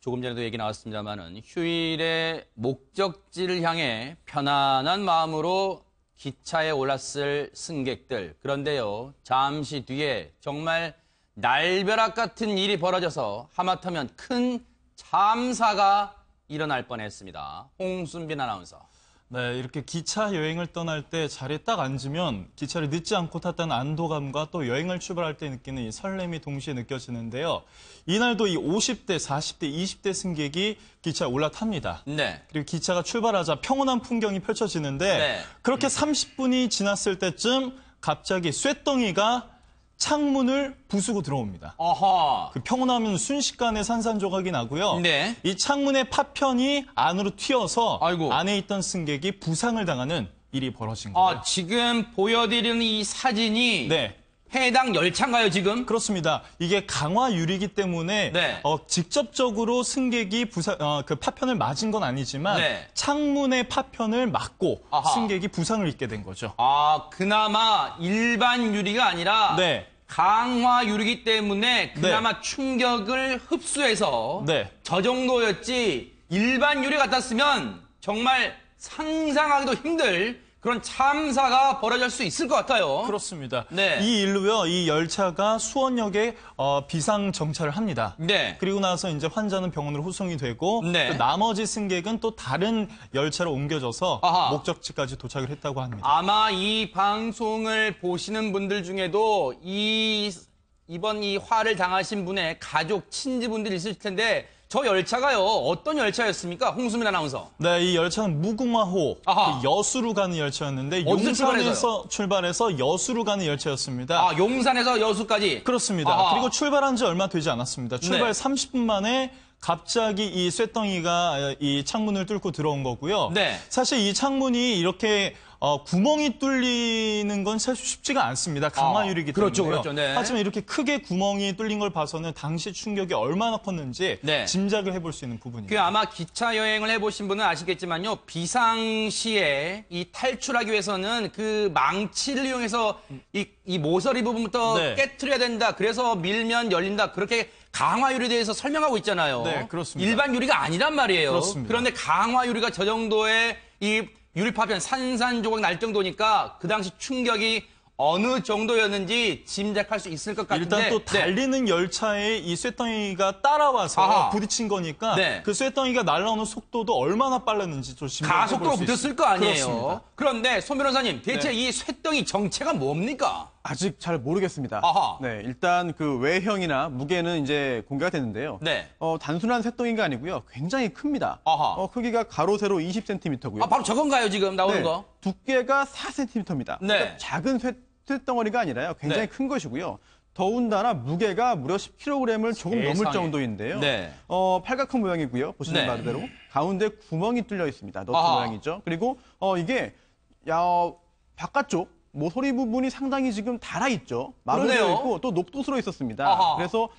조금 전에도 얘기 나왔습니다만은 휴일에 목적지를 향해 편안한 마음으로 기차에 올랐을 승객들. 그런데요, 잠시 뒤에 정말 날벼락 같은 일이 벌어져서 하마터면 큰 참사가 일어날 뻔했습니다. 홍순빈 아나운서. 네, 이렇게 기차 여행을 떠날 때 자리에 딱 앉으면 기차를 늦지 않고 탔다는 안도감과 또 여행을 출발할 때 느끼는 이 설렘이 동시에 느껴지는데요. 이날도 이 50대, 40대, 20대 승객이 기차에 올라탑니다. 네. 그리고 기차가 출발하자 평온한 풍경이 펼쳐지는데 네. 그렇게 30분이 지났을 때쯤 갑자기 쇳덩이가 창문을 부수고 들어옵니다. 어허. 그 평온하면 순식간에 산산조각이 나고요. 네. 이 창문의 파편이 안으로 튀어서 아이고. 안에 있던 승객이 부상을 당하는 일이 벌어진 거예요. 지금 보여드리는 이 사진이 네. 해당 열차인가요, 지금? 그렇습니다. 이게 강화 유리기 때문에 네. 직접적으로 승객이 그 파편을 맞은 건 아니지만 네. 창문의 파편을 맞고 아하. 승객이 부상을 입게 된 거죠. 그나마 일반 유리가 아니라 네. 강화 유리기 때문에 그나마 충격을 흡수해서 네. 저 정도였지 일반 유리 같았으면 정말 상상하기도 힘들 그런 참사가 벌어질 수 있을 것 같아요. 그렇습니다. 네. 이 일로요, 이 열차가 수원역에 비상 정차를 합니다. 네. 그리고 나서 이제 환자는 병원으로 후송이 되고 네. 또 나머지 승객은 또 다른 열차로 옮겨져서 아하. 목적지까지 도착을 했다고 합니다. 아마 이 방송을 보시는 분들 중에도 이번 이 화를 당하신 분의 가족, 친지분들이 있을 텐데 저 열차가요, 어떤 열차였습니까? 홍수민 아나운서. 네, 이 열차는 무궁화호, 아하. 그 여수로 가는 열차였는데 어디서 용산에서 출발해서 여수로 가는 열차였습니다. 용산에서 여수까지. 그렇습니다. 아하. 그리고 출발한 지 얼마 되지 않았습니다. 출발 네. 30분 만에 갑자기 이 쇳덩이가 이 창문을 뚫고 들어온 거고요. 네. 사실 이 창문이 이렇게 구멍이 뚫리는 건 사실 쉽지가 않습니다. 강화유리이기 때문에. 그렇죠, 그렇죠. 네. 하지만 이렇게 크게 구멍이 뚫린 걸 봐서는 당시 충격이 얼마나 컸는지 네. 짐작을 해볼 수 있는 부분입니다. 아마 기차 여행을 해보신 분은 아시겠지만요, 비상시에 이 탈출하기 위해서는 그 망치를 이용해서 이 모서리 부분부터 네. 깨트려야 된다. 그래서 밀면 열린다. 그렇게 강화유리에 대해서 설명하고 있잖아요. 네, 그렇습니다. 일반 유리가 아니란 말이에요. 그렇습니다. 그런데 강화유리가 저 정도의 이 유리파편 산산조각 날 정도니까 그 당시 충격이 어느 정도였는지 짐작할 수 있을 것 같은데. 일단 또 달리는 열차에 이 쇳덩이가 따라와서 아하. 부딪힌 거니까 네. 그 쇳덩이가 날아오는 속도도 얼마나 빨랐는지 좀 짐작해 볼 수 가속도로 있습니다. 붙었을 거 아니에요. 그렇습니다. 그런데 손 변호사님, 대체 네. 이 쇳덩이 정체가 뭡니까? 아직 잘 모르겠습니다. 아하. 네, 일단 그 외형이나 무게는 이제 공개가 됐는데요. 네. 단순한 쇳덩이가 아니고요. 굉장히 큽니다. 아하. 크기가 가로 세로 20cm고요. 바로 저건가요, 지금 나오는 거? 두께가 4cm입니다. 네. 그러니까 작은 쇳덩어리가 아니라요. 굉장히 네. 큰 것이고요. 더군다나 무게가 무려 10kg을 조금 넘을 세상에. 정도인데요. 네. 팔각형 모양이고요. 보시는 네. 바대로 가운데 구멍이 뚫려 있습니다. 너트 아하. 모양이죠. 그리고 이게 바깥쪽 모서리 부분이 상당히 지금 달아있죠. 마루되어 그러네요. 있고 또 녹두스러 있었습니다. 아하. 그래서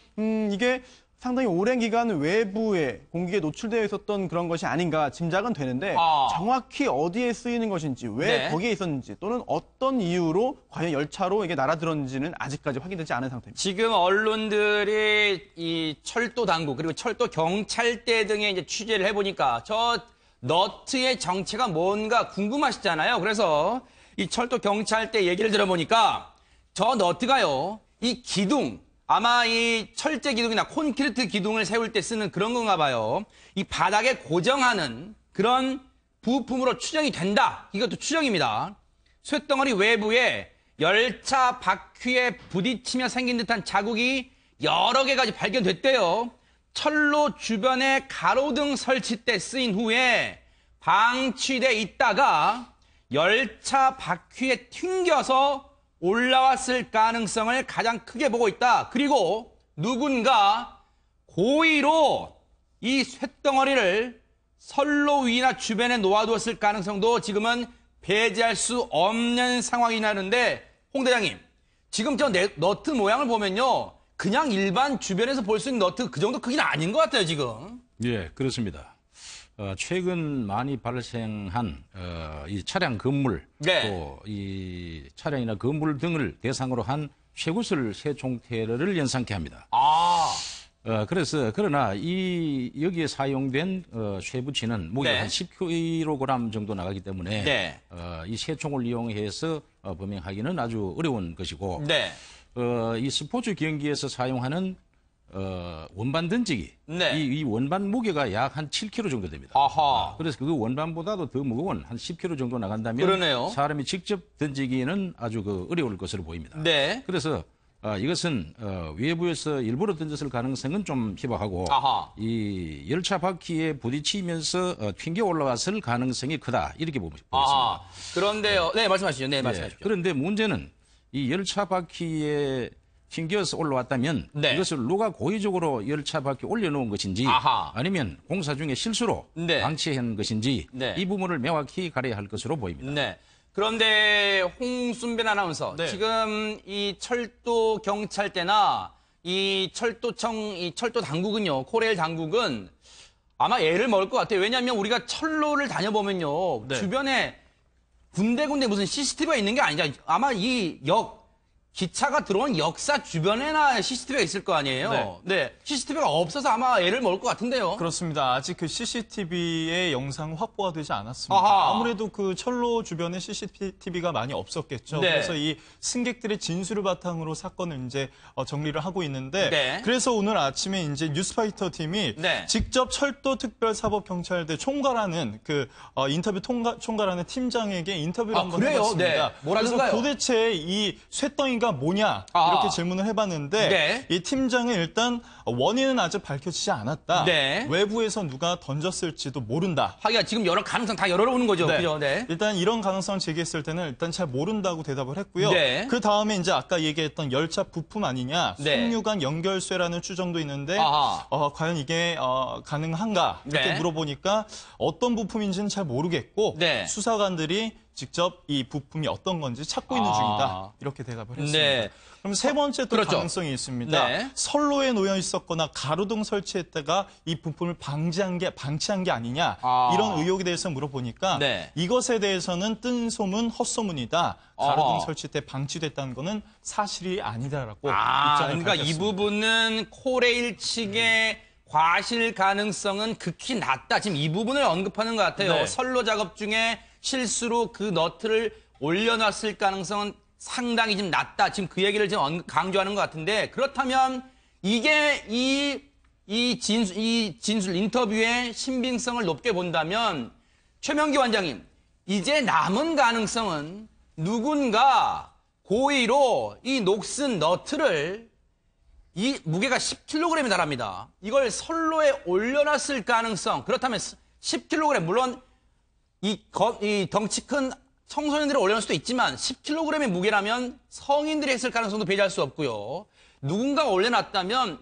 이게 상당히 오랜 기간 외부에 공기에 노출되어 있었던 그런 것이 아닌가 짐작은 되는데 정확히 어디에 쓰이는 것인지 왜 네. 거기에 있었는지 또는 어떤 이유로 과연 열차로 이게 날아들었는지는 아직까지 확인되지 않은 상태입니다. 지금 언론들이 이 철도 당국 그리고 철도 경찰대 등의 이제 취재를 해보니까 저 너트의 정체가 뭔가 궁금하시잖아요. 그래서 이 철도 경찰대 얘기를 들어보니까 저 너트가요, 이 기둥, 아마 이 철제 기둥이나 콘크리트 기둥을 세울 때 쓰는 그런 건가 봐요. 이 바닥에 고정하는 그런 부품으로 추정이 된다. 이것도 추정입니다. 쇳덩어리 외부에 열차 바퀴에 부딪히며 생긴 듯한 자국이 여러 개까지 발견됐대요. 철로 주변에 가로등 설치 때 쓰인 후에 방치돼 있다가 열차 바퀴에 튕겨서 올라왔을 가능성을 가장 크게 보고 있다. 그리고 누군가 고의로 이 쇳덩어리를 선로 위나 주변에 놓아두었을 가능성도 지금은 배제할 수 없는 상황이라는데, 홍 대장님, 지금 저 너트 모양을 보면요, 그냥 일반 주변에서 볼 수 있는 너트 그 정도 크기는 아닌 것 같아요, 지금. 예, 그렇습니다. 최근 많이 발생한 이 차량 건물, 네. 또 이 차량이나 건물 등을 대상으로 한 쇠구슬 쇠종테러를 연상케 합니다. 그러나 여기에 사용된 쇠붙이는 무게가 네. 한 10kg 정도 나가기 때문에 네. 이 새총을 이용해서 범행하기는 아주 어려운 것이고 네. 이 스포츠 경기에서 사용하는 원반 던지기 네. 이 원반 무게가 약 한 7kg 정도 됩니다. 아하. 그래서 그 원반보다도 더 무거운 한 10kg 정도 나간다면 그러네요. 사람이 직접 던지기는 아주 어려울 것으로 보입니다. 네. 그래서 이것은 외부에서 일부러 던졌을 가능성은 좀 희박하고 아하. 이 열차 바퀴에 부딪히면서 튕겨 올라갔을 가능성이 크다 이렇게 보겠습니다. 아, 그런데요. 네, 말씀하시죠. 네, 예, 말씀하시죠. 그런데 문제는 이 열차 바퀴에 튕겨서 올라왔다면 네. 이것을 누가 고의적으로 열차 바퀴에 올려놓은 것인지 아하. 아니면 공사 중에 실수로 네. 방치한 것인지 네. 이 부분을 명확히 가려야 할 것으로 보입니다. 네. 그런데 홍순변 아나운서, 네. 지금 이 철도 경찰대나 이 철도청, 이 철도 당국은요, 코레일 당국은 아마 애를 먹을 것 같아요. 왜냐하면 우리가 철로를 다녀보면요, 네. 주변에 군데군데 무슨 CCTV가 있는 게 아니죠. 아마 기차가 들어온 역사 주변에나 CCTV가 있을 거 아니에요. 네. CCTV가 없어서 아마 애를 먹을 것 같은데요. 그렇습니다. 아직 그 CCTV의 영상 확보가 되지 않았습니다. 아하. 아무래도 그 철로 주변에 CCTV가 많이 없었겠죠. 네. 그래서 이 승객들의 진술을 바탕으로 사건을 이제 정리를 하고 있는데, 네. 그래서 오늘 아침에 이제 뉴스파이터 팀이 네. 직접 철도특별사법경찰대 총괄하는 인터뷰 총괄하는 팀장에게 인터뷰를 한번 그래요? 해봤습니다. 네. 뭐라던가요? 그래서 도대체 이 쇳덩이가 뭐냐 아. 이렇게 질문을 해봤는데, 네. 이 팀장은 일단 원인은 아직 밝혀지지 않았다. 네. 외부에서 누가 던졌을지도 모른다. 하기가 지금 여러 가능성 다 열어오는 거죠. 네. 그죠? 네. 일단 이런 가능성을 제기했을 때는 일단 잘 모른다고 대답을 했고요. 네. 그 다음에 이제 아까 얘기했던 열차 부품 아니냐, 네. 송유관 연결쇠라는 추정도 있는데, 아하. 과연 이게 가능한가 이렇게 네. 물어보니까 어떤 부품인지는 잘 모르겠고, 네. 수사관들이 직접 이 부품이 어떤 건지 찾고 있는 아. 중이다. 이렇게 대답을 했습니다. 네. 그럼 세 번째 또 그렇죠. 가능성이 있습니다. 네. 선로에 놓여 있었거나 가로등 설치했다가 이 부품을 방치한 게 아니냐, 아. 이런 의혹에 대해서 물어보니까 네. 이것에 대해서는 뜬 소문, 헛소문이다. 가로등 어허. 설치 때 방치됐다는 거는 사실이 아니다라고 아, 입장을 그러니까 이 밝혔습니다. 부분은 코레일 측의 과실 가능성은 극히 낮다. 지금 이 부분을 언급하는 것 같아요. 네. 선로 작업 중에 실수로 그 너트를 올려놨을 가능성은 상당히 좀 낮다. 지금 그 얘기를 지금 강조하는 것 같은데, 그렇다면 이게 이 진술 인터뷰의 신빙성을 높게 본다면 최명기 원장님, 이제 남은 가능성은 누군가 고의로 이 녹슨 너트를, 이 무게가 10kg에 달합니다. 이걸 선로에 올려놨을 가능성, 그렇다면 10kg, 물론 이 덩치 큰 청소년들이 올려놓을 수도 있지만 10kg의 무게라면 성인들이 했을 가능성도 배제할 수 없고요. 누군가 올려놨다면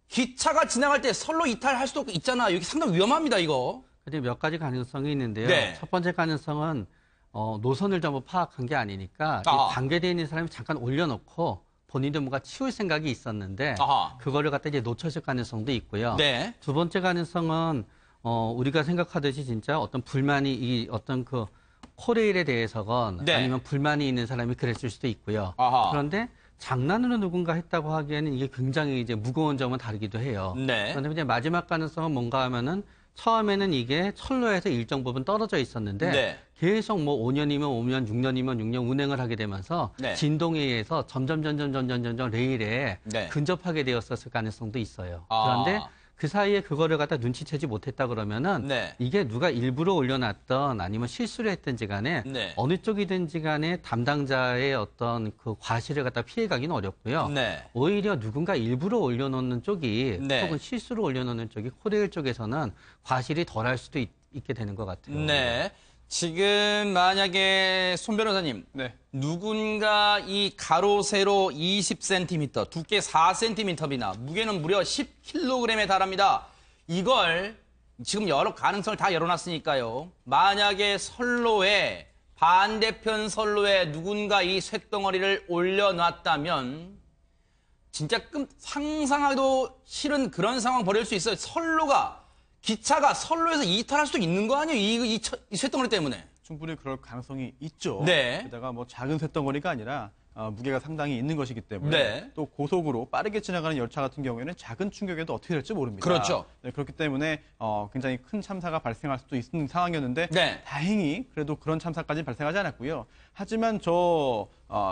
기차가 지나갈 때 선로 이탈할 수도 있잖아요. 이게 상당히 위험합니다, 이거. 근데 몇 가지 가능성이 있는데요. 네. 첫 번째 가능성은 노선을 전부 파악한 게 아니니까 아. 이 관계되어 있는 사람이 잠깐 올려놓고 본인도 뭔가 치울 생각이 있었는데 아하. 그거를 갖다 이제 놓쳤을 가능성도 있고요. 네. 두 번째 가능성은 우리가 생각하듯이 진짜 어떤 불만이 이 어떤 그 코레일에 대해서건 네. 아니면 불만이 있는 사람이 그랬을 수도 있고요. 아하. 그런데 장난으로 누군가 했다고 하기에는 이게 굉장히 이제 무거운 점은 다르기도 해요. 네. 그런데 이제 마지막 가능성은 뭔가 하면은 처음에는 이게 철로에서 일정 부분 떨어져 있었는데 네. 계속 뭐 5년이면 5년, 6년이면 6년 운행을 하게 되면서 네. 진동에 의해서 점점 레일에 네. 근접하게 되었을 가능성도 있어요. 아. 그런데 그 사이에 그거를 갖다 눈치채지 못했다 그러면은 네. 이게 누가 일부러 올려놨던 아니면 실수를 했든지 간에 네. 어느 쪽이든지 간에 담당자의 어떤 그 과실을 갖다 피해가기는 어렵고요. 네. 오히려 누군가 일부러 올려놓는 쪽이 네. 혹은 실수로 올려놓는 쪽이 코레일 쪽에서는 과실이 덜할 수도 있게 되는 것 같아요. 네. 지금 만약에 손 변호사님, 네. 누군가 이 가로 세로 20cm, 두께 4cm이나 무게는 무려 10kg에 달합니다. 이걸 지금 여러 가능성을 다 열어놨으니까요. 만약에 선로에, 반대편 선로에 누군가 이 쇳덩어리를 올려놨다면 진짜 상상하기도 싫은 그런 상황 벌일 수 있어요. 기차가 선로에서 이탈할 수도 있는 거 아니에요? 이 쇳덩어리 때문에. 충분히 그럴 가능성이 있죠. 네. 게다가 뭐 작은 쇳덩어리가 아니라 무게가 상당히 있는 것이기 때문에 네. 또 고속으로 빠르게 지나가는 열차 같은 경우에는 작은 충격에도 어떻게 될지 모릅니다. 그렇죠. 네, 그렇기 때문에 굉장히 큰 참사가 발생할 수도 있는 상황이었는데 네. 다행히 그래도 그런 참사까지 발생하지 않았고요. 하지만 저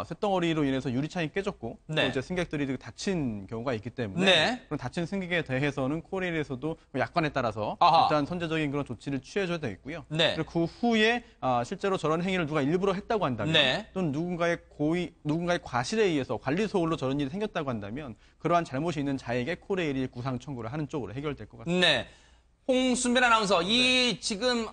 쇳덩어리로 인해서 유리창이 깨졌고 네. 또 이제 승객들이 다친 경우가 있기 때문에 네. 그런 다친 승객에 대해서는 코레일에서도 약관에 따라서 아하. 일단 선제적인 그런 조치를 취해줘야 되겠고요. 네. 그리고 그 후에 실제로 저런 행위를 누가 일부러 했다고 한다면 네. 또는 누군가의 과실에 의해서 관리 소홀로 저런 일이 생겼다고 한다면 그러한 잘못이 있는 자에게 코레일이 구상 청구를 하는 쪽으로 해결될 것 같습니다. 네. 홍순별 아나운서, 이 지금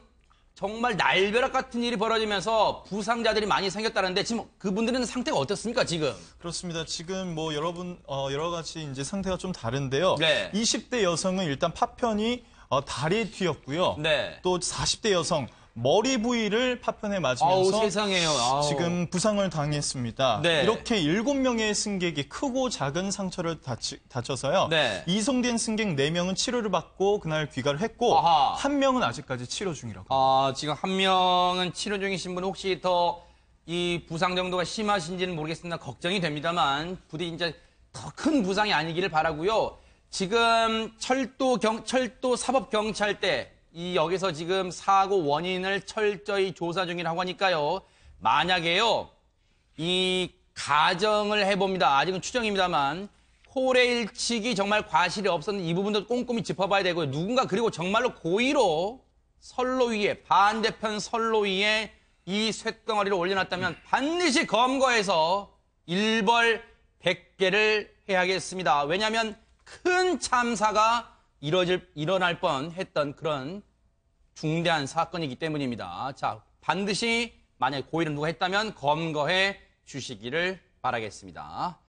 정말 날벼락 같은 일이 벌어지면서 부상자들이 많이 생겼다는데 지금 그분들은 상태가 어떻습니까, 지금? 그렇습니다. 지금 뭐 여러 가지 이제 상태가 좀 다른데요. 네. 20대 여성은 일단 파편이 다리에 튀었고요. 네. 또 40대 여성 머리 부위를 파편에 아우, 맞으면서 세상에요. 아우. 지금 부상을 당했습니다. 네. 이렇게 7명의 승객이 크고 작은 상처를 다쳐서요. 네. 이송된 승객 4명은 치료를 받고 그날 귀가를 했고 아하. 1명은 아직까지 치료 중이라고 합니다. 지금 한 명은 치료 중이신 분 혹시 더 이 부상 정도가 심하신지는 모르겠습니다. 걱정이 됩니다만 부디 이제 더 큰 부상이 아니기를 바라고요. 지금 철도 사법경찰대 여기서 지금 사고 원인을 철저히 조사 중이라고 하니까요. 만약에요, 이 가정을 해봅니다. 아직은 추정입니다만 코레일 측이 정말 과실이 없었는지 이 부분도 꼼꼼히 짚어봐야 되고요. 누군가 그리고 정말로 고의로 선로 위에, 반대편 선로 위에 이 쇳덩어리를 올려놨다면 반드시 검거해서 일벌 100개를 해야겠습니다. 왜냐하면 큰 참사가 일어날 뻔했던 그런 중대한 사건이기 때문입니다. 자, 반드시 만약에 고의를 누가 했다면 검거해 주시기를 바라겠습니다.